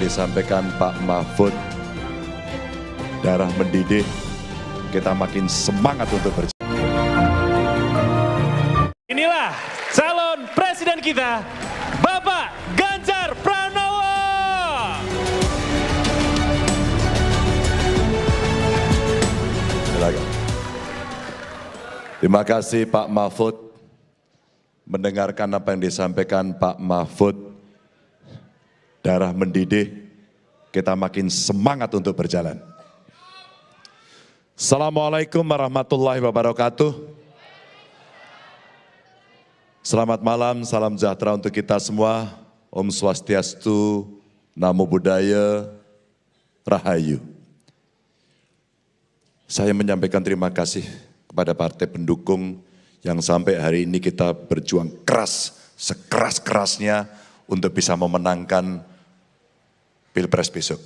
disampaikan Pak Mahfud, darah mendidih, kita makin semangat untuk berjalan. Inilah calon presiden kita, Bapak Ganjar Pranowo. Silakan. Terima kasih Pak Mahfud. Mendengarkan apa yang disampaikan Pak Mahfud, darah mendidih, kita makin semangat untuk berjalan. Assalamualaikum warahmatullahi wabarakatuh. Selamat malam, salam sejahtera untuk kita semua. Om Swastiastu, Namo Buddhaya, Rahayu. Saya menyampaikan terima kasih kepada partai pendukung yang sampai hari ini kita berjuang keras, sekeras-kerasnya untuk bisa memenangkan Pilpres besok.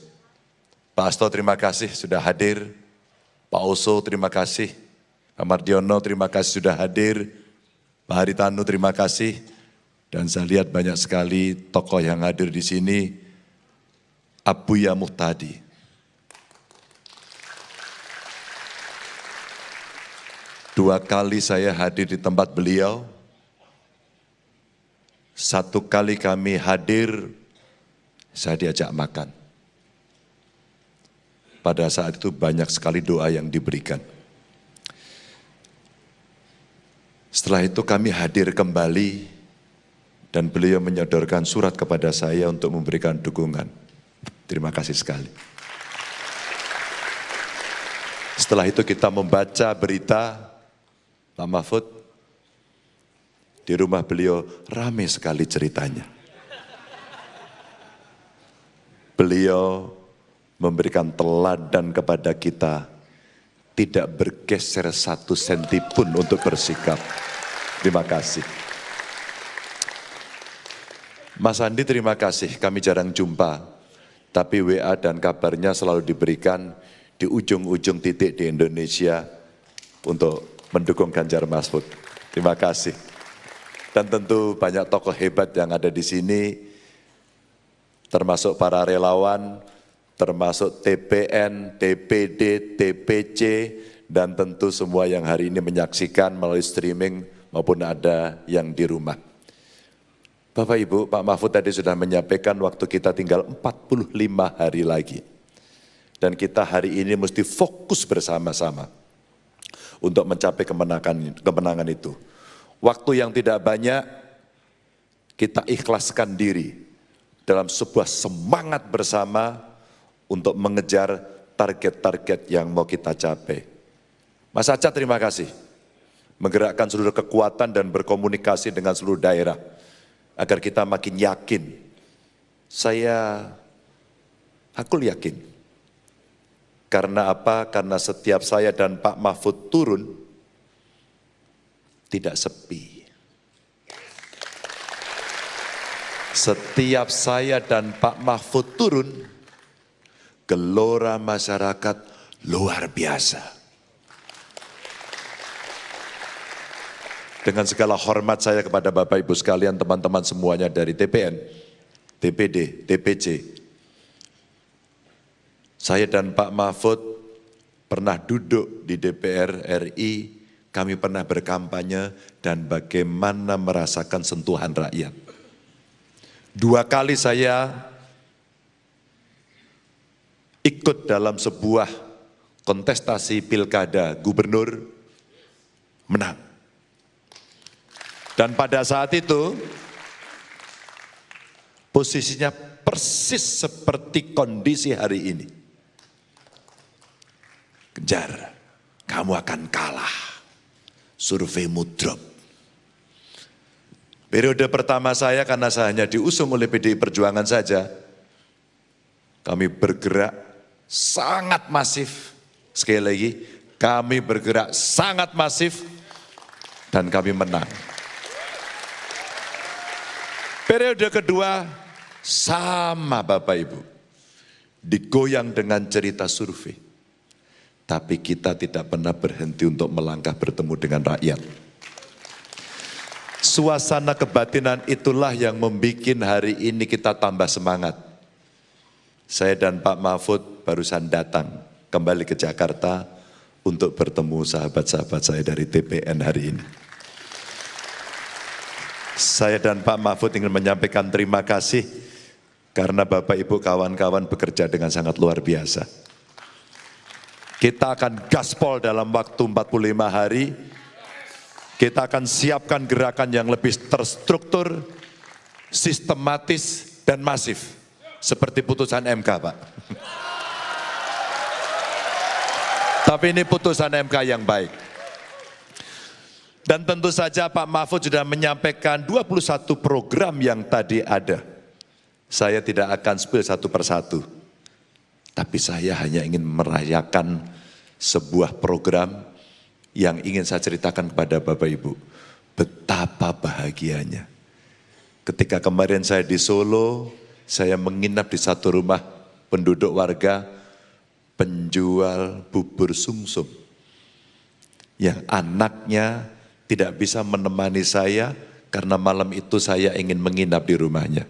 Pak Hasto terima kasih sudah hadir, Pak Oso terima kasih, Pak Mardiono terima kasih sudah hadir, Pak Haritanu terima kasih, dan saya lihat banyak sekali tokoh yang hadir di sini, Abuya Muhtadi. Dua kali saya hadir di tempat beliau, satu kali kami hadir, saya diajak makan. Pada saat itu banyak sekali doa yang diberikan. Setelah itu kami hadir kembali, dan beliau menyodorkan surat kepada saya untuk memberikan dukungan. Terima kasih sekali. Setelah itu kita membaca berita, Pak Mahfud, di rumah beliau ramai sekali ceritanya. Beliau memberikan teladan kepada kita, tidak bergeser 1 senti pun untuk bersikap. Terima kasih. Mas Andi terima kasih, kami jarang jumpa, tapi WA dan kabarnya selalu diberikan di ujung-ujung titik di Indonesia untuk mendukung Ganjar Mahfud. Terima kasih. Dan tentu banyak tokoh hebat yang ada di sini, termasuk para relawan, termasuk TPN, TPD, TPC, dan tentu semua yang hari ini menyaksikan melalui streaming maupun ada yang di rumah. Bapak Ibu, Pak Mahfud tadi sudah menyampaikan waktu kita tinggal 45 hari lagi. Dan kita hari ini mesti fokus bersama-sama untuk mencapai kemenangan itu. Waktu yang tidak banyak, kita ikhlaskan diri dalam sebuah semangat bersama untuk mengejar target-target yang mau kita capai. Mas Aca terima kasih, menggerakkan seluruh kekuatan dan berkomunikasi dengan seluruh daerah, agar kita makin yakin. Aku yakin. Karena apa? Karena setiap saya dan Pak Mahfud turun, tidak sepi. Setiap saya dan Pak Mahfud turun, gelora masyarakat luar biasa. Dengan segala hormat saya kepada Bapak Ibu sekalian, teman-teman semuanya dari TPN, TPD, TPC, saya dan Pak Mahfud pernah duduk di DPR RI, kami pernah berkampanye dan bagaimana merasakan sentuhan rakyat. 2 kali saya ikut dalam sebuah kontestasi pilkada gubernur, menang. Dan pada saat itu, posisinya persis seperti kondisi hari ini. Ganjar, kamu akan kalah, surveimu drop. Periode pertama saya, karena saya hanya diusung oleh PDI Perjuangan saja, kami bergerak sangat masif. Sekali lagi, kami bergerak sangat masif dan kami menang. Periode kedua, sama Bapak Ibu, digoyang dengan cerita survei. Tapi kita tidak pernah berhenti untuk melangkah bertemu dengan rakyat. Suasana kebatinan itulah yang membuat hari ini kita tambah semangat. Saya dan Pak Mahfud barusan datang kembali ke Jakarta untuk bertemu sahabat-sahabat saya dari TPN hari ini. Saya dan Pak Mahfud ingin menyampaikan terima kasih karena Bapak Ibu kawan-kawan bekerja dengan sangat luar biasa. Kita akan gaspol dalam waktu 45 hari. Kita akan siapkan gerakan yang lebih terstruktur, sistematis, dan masif. Seperti putusan MK, Pak. Tapi ini putusan MK yang baik. Dan tentu saja Pak Mahfud sudah menyampaikan 21 program yang tadi ada. Saya tidak akan spill satu persatu. Tapi saya hanya ingin merayakan sebuah program yang ingin saya ceritakan kepada Bapak Ibu. Betapa bahagianya. Ketika kemarin saya di Solo, saya menginap di satu rumah penduduk warga penjual bubur sumsum. Yang anaknya tidak bisa menemani saya karena malam itu saya ingin menginap di rumahnya.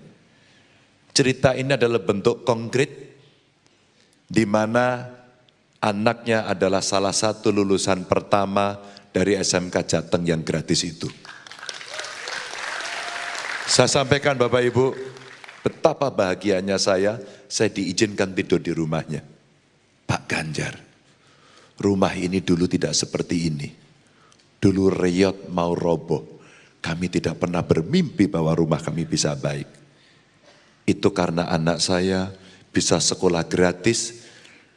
Cerita ini adalah bentuk konkret di mana anaknya adalah salah satu lulusan pertama dari SMK Jateng yang gratis itu. Saya sampaikan Bapak Ibu, betapa bahagianya saya diizinkan tidur di rumahnya. Pak Ganjar, rumah ini dulu tidak seperti ini. Dulu reyot mau roboh, kami tidak pernah bermimpi bahwa rumah kami bisa baik. Itu karena anak saya bisa sekolah gratis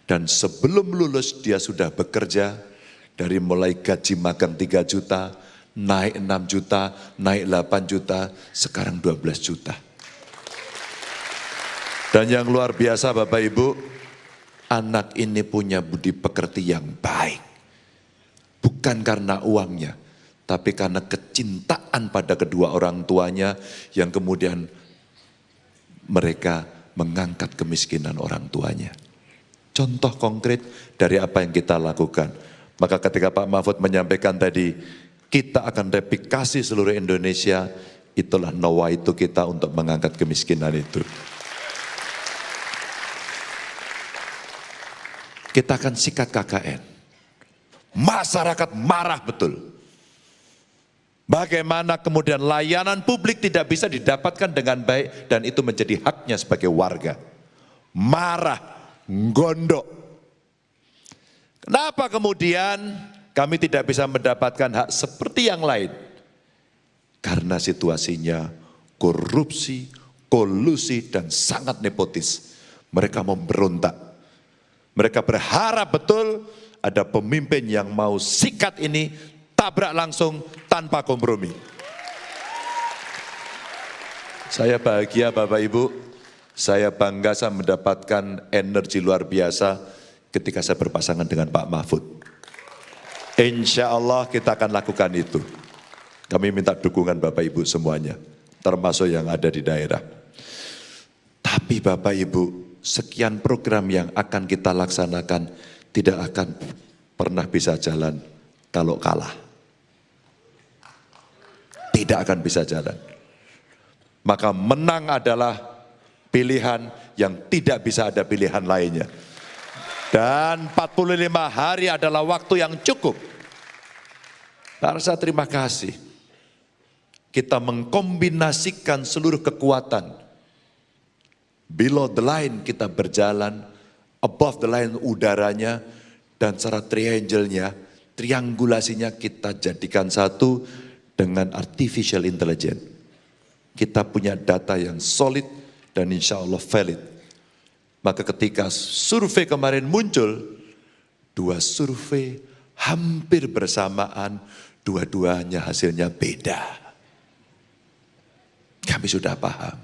dan sebelum lulus dia sudah bekerja dari mulai gaji makan 3 juta, naik 6 juta, naik 8 juta, sekarang 12 juta. Dan yang luar biasa Bapak Ibu, anak ini punya budi pekerti yang baik. Bukan karena uangnya, tapi karena kecintaan pada kedua orang tuanya yang kemudian mereka mengangkat kemiskinan orang tuanya. Contoh konkret dari apa yang kita lakukan. Maka ketika Pak Mahfud menyampaikan tadi, kita akan replikasi seluruh Indonesia, itulah nawaitu kita untuk mengangkat kemiskinan itu. Kita akan sikat KKN. Masyarakat marah betul. Bagaimana kemudian layanan publik tidak bisa didapatkan dengan baik dan itu menjadi haknya sebagai warga. Marah, gondok. Kenapa kemudian kami tidak bisa mendapatkan hak seperti yang lain? Karena situasinya korupsi, kolusi, dan sangat nepotis. Mereka memberontak. Mereka berharap betul ada pemimpin yang mau sikat ini, tabrak langsung tanpa kompromi. Saya bahagia Bapak Ibu, saya bangga saya mendapatkan energi luar biasa ketika saya berpasangan dengan Pak Mahfud. Insya Allah kita akan lakukan itu. Kami minta dukungan Bapak Ibu semuanya, termasuk yang ada di daerah. Tapi Bapak Ibu, sekian program yang akan kita laksanakan tidak akan pernah bisa jalan kalau kalah. Tidak akan bisa jalan. Maka menang adalah pilihan yang tidak bisa ada pilihan lainnya. Dan 45 hari adalah waktu yang cukup. Saya terima kasih. Kita mengkombinasikan seluruh kekuatan. Below the line kita berjalan, above the line udaranya, dan secara triangle-nya, triangulasinya kita jadikan satu dengan artificial intelligence. Kita punya data yang solid dan insya Allah valid. Maka ketika survei kemarin muncul, 2 survei hampir bersamaan, dua-duanya hasilnya beda. Kami sudah paham.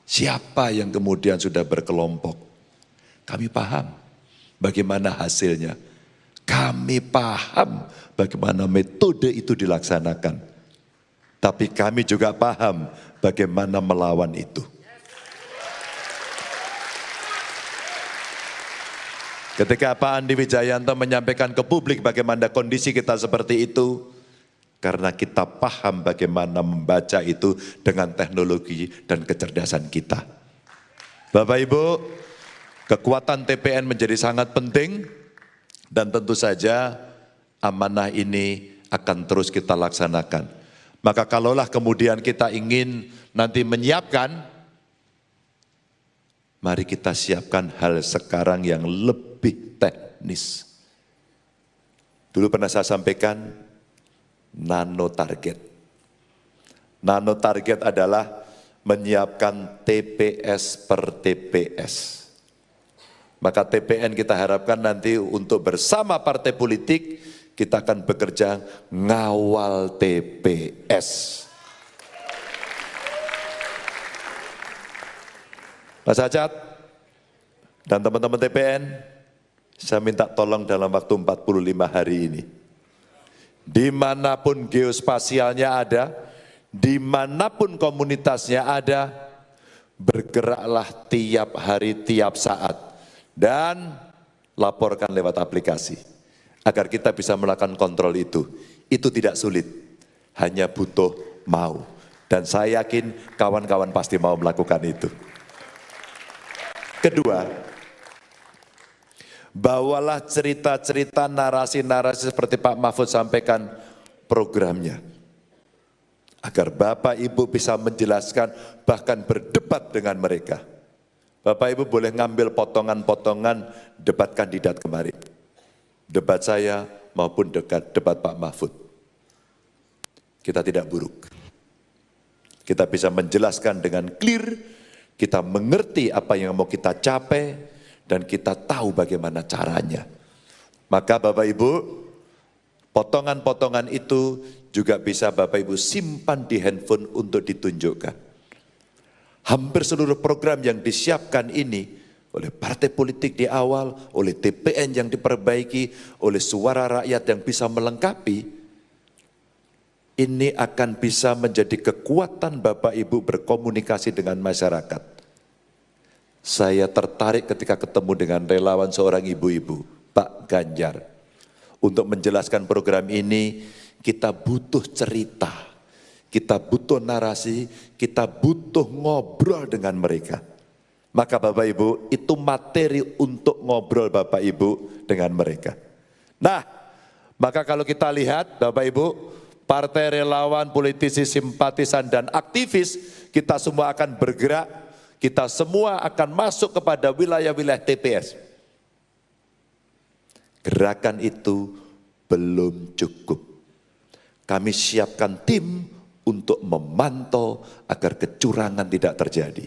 Siapa yang kemudian sudah berkelompok? Kami paham bagaimana hasilnya. Kami paham bagaimana metode itu dilaksanakan. Tapi kami juga paham bagaimana melawan itu. Ketika Pak Andi Wijayanto menyampaikan ke publik bagaimana kondisi kita seperti itu, karena kita paham bagaimana membaca itu dengan teknologi dan kecerdasan kita. Bapak Ibu, kekuatan TPN menjadi sangat penting dan tentu saja amanah ini akan terus kita laksanakan. Maka kalaulah kemudian kita ingin nanti menyiapkan, mari kita siapkan hal sekarang yang lebih teknis. Dulu pernah saya sampaikan, nano target. Nano target adalah menyiapkan TPS per TPS. Maka TPN kita harapkan nanti untuk bersama partai politik, kita akan bekerja ngawal TPS. Mas Ajat dan teman-teman TPN, saya minta tolong dalam waktu 45 hari ini. Dimanapun geospasialnya ada, dimanapun komunitasnya ada, bergeraklah tiap hari, tiap saat. Dan laporkan lewat aplikasi, agar kita bisa melakukan kontrol itu. Itu tidak sulit, hanya butuh mau. Dan saya yakin kawan-kawan pasti mau melakukan itu. Kedua, bawalah cerita-cerita, narasi-narasi seperti Pak Mahfud sampaikan programnya. Agar Bapak Ibu bisa menjelaskan, bahkan berdebat dengan mereka. Bapak Ibu boleh ngambil potongan-potongan debat kandidat kemarin. Debat saya maupun debat Pak Mahfud. Kita tidak buruk. Kita bisa menjelaskan dengan clear, kita mengerti apa yang mau kita capai, dan kita tahu bagaimana caranya. Maka Bapak Ibu, potongan-potongan itu juga bisa Bapak Ibu simpan di handphone untuk ditunjukkan. Hampir seluruh program yang disiapkan ini oleh partai politik di awal, oleh TPN yang diperbaiki, oleh suara rakyat yang bisa melengkapi, ini akan bisa menjadi kekuatan Bapak Ibu berkomunikasi dengan masyarakat. Saya tertarik ketika ketemu dengan relawan seorang ibu-ibu, Pak Ganjar. Untuk menjelaskan program ini, kita butuh cerita. Kita butuh narasi, kita butuh ngobrol dengan mereka. Maka Bapak Ibu, itu materi untuk ngobrol Bapak Ibu dengan mereka. Nah, maka kalau kita lihat Bapak Ibu, partai relawan, politisi, simpatisan, dan aktivis, kita semua akan bergerak, kita semua akan masuk kepada wilayah-wilayah TPS. Gerakan itu belum cukup. Kami siapkan tim untuk memantau agar kecurangan tidak terjadi.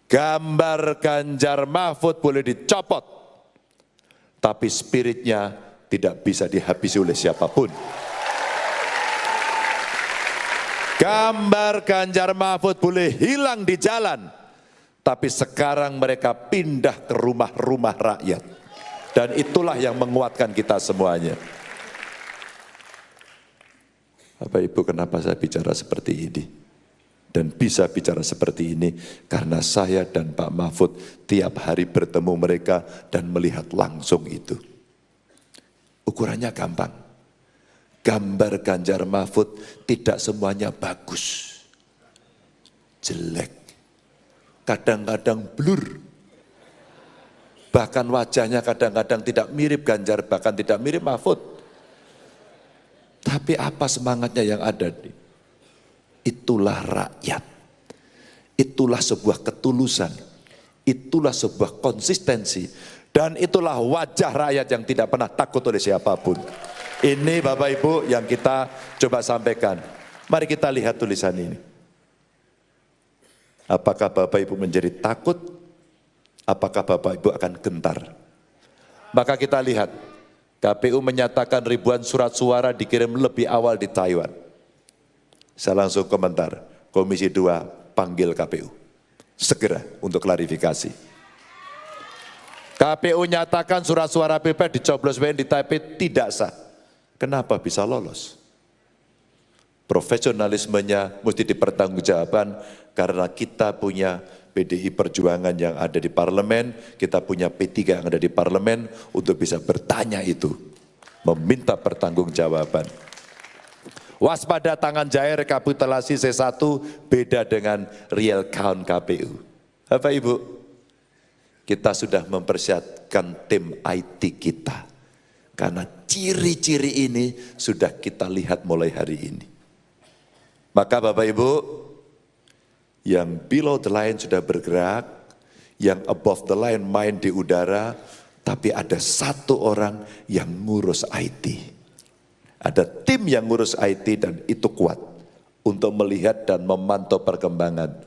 Gambar Ganjar Mahfud boleh dicopot, tapi spiritnya tidak bisa dihabisi oleh siapapun. Gambar Ganjar Mahfud boleh hilang di jalan, tapi sekarang mereka pindah ke rumah-rumah rakyat. Dan itulah yang menguatkan kita semuanya. Bapak Ibu, kenapa saya bicara seperti ini? Dan bisa bicara seperti ini karena saya dan Pak Mahfud tiap hari bertemu mereka dan melihat langsung itu. Ukurannya gampang. Gambar Ganjar Mahfud tidak semuanya bagus. Jelek. Kadang-kadang blur. Bahkan wajahnya kadang-kadang tidak mirip Ganjar, bahkan tidak mirip Mahfud. Tapi apa semangatnya yang ada? Itulah rakyat. Itulah sebuah ketulusan. Itulah sebuah konsistensi. Dan itulah wajah rakyat yang tidak pernah takut oleh siapapun. Ini Bapak Ibu yang kita coba sampaikan. Mari kita lihat tulisan ini. Apakah Bapak Ibu menjadi takut? Apakah Bapak Ibu akan gentar? Maka kita lihat. KPU menyatakan ribuan surat suara dikirim lebih awal di Taiwan. Saya langsung komentar, Komisi 2 panggil KPU. Segera untuk klarifikasi. KPU nyatakan surat suara Pilpres dicoblos WN di Taipei tidak sah. Kenapa bisa lolos? Profesionalismenya mesti dipertanggungjawabkan karena kita punya PDI Perjuangan yang ada di parlemen, kita punya P3 yang ada di parlemen untuk bisa bertanya itu, meminta pertanggungjawaban. Waspada tangan jahir rekapitulasi C1 beda dengan real count KPU. Bapak Ibu, kita sudah mempersiapkan tim IT kita. Karena ciri-ciri ini sudah kita lihat mulai hari ini. Maka Bapak Ibu, yang below the line sudah bergerak, yang above the line main di udara, tapi ada satu orang yang ngurus IT. Ada tim yang ngurus IT dan itu kuat untuk melihat dan memantau perkembangan.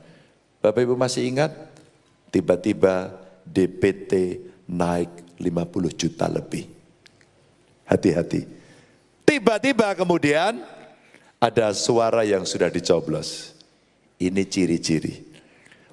Bapak Ibu masih ingat? Tiba-tiba DPT naik 50 juta lebih. Hati-hati. Tiba-tiba kemudian ada suara yang sudah dicoblos. Ini ciri-ciri.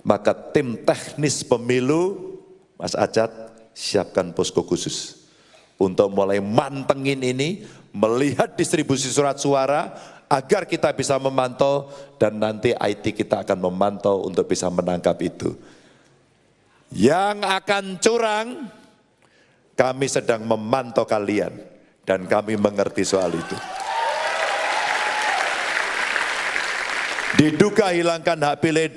Maka tim teknis pemilu, Mas Acat, siapkan posko khusus. Untuk mulai mantengin ini, melihat distribusi surat suara, agar kita bisa memantau, dan nanti IT kita akan memantau untuk bisa menangkap itu. Yang akan curang, kami sedang memantau kalian. Dan kami mengerti soal itu. Diduga hilangkan hak pilih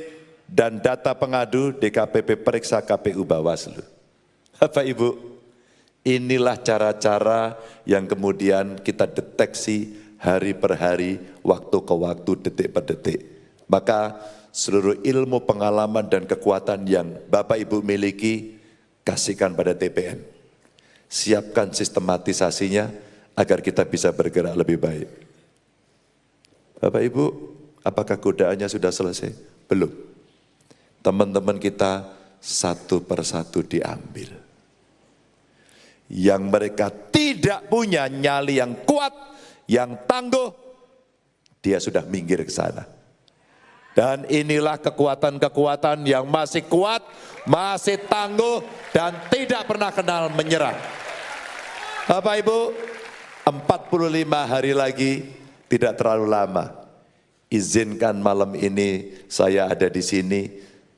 dan data pengadu, DKPP periksa KPU Bawaslu. Bapak Ibu, inilah cara-cara yang kemudian kita deteksi hari per hari, waktu ke waktu, detik per detik. Maka seluruh ilmu, pengalaman, dan kekuatan yang Bapak Ibu miliki, kasihkan pada TPN. Siapkan sistematisasinya agar kita bisa bergerak lebih baik. Bapak Ibu, apakah godaannya sudah selesai? Belum. Teman-teman kita satu persatu diambil. Yang mereka tidak punya nyali yang kuat, yang tangguh, dia sudah minggir ke sana. Dan inilah kekuatan-kekuatan yang masih kuat, masih tangguh, dan tidak pernah kenal menyerah. Bapak Ibu, 45 hari lagi tidak terlalu lama. Izinkan malam ini saya ada di sini,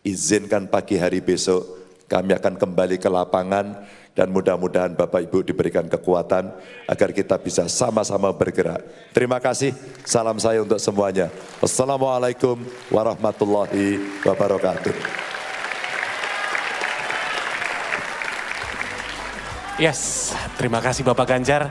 izinkan pagi hari besok kami akan kembali ke lapangan, dan mudah-mudahan Bapak Ibu diberikan kekuatan agar kita bisa sama-sama bergerak. Terima kasih, salam saya untuk semuanya. Wassalamualaikum warahmatullahi wabarakatuh. Yes, terima kasih Bapak Ganjar.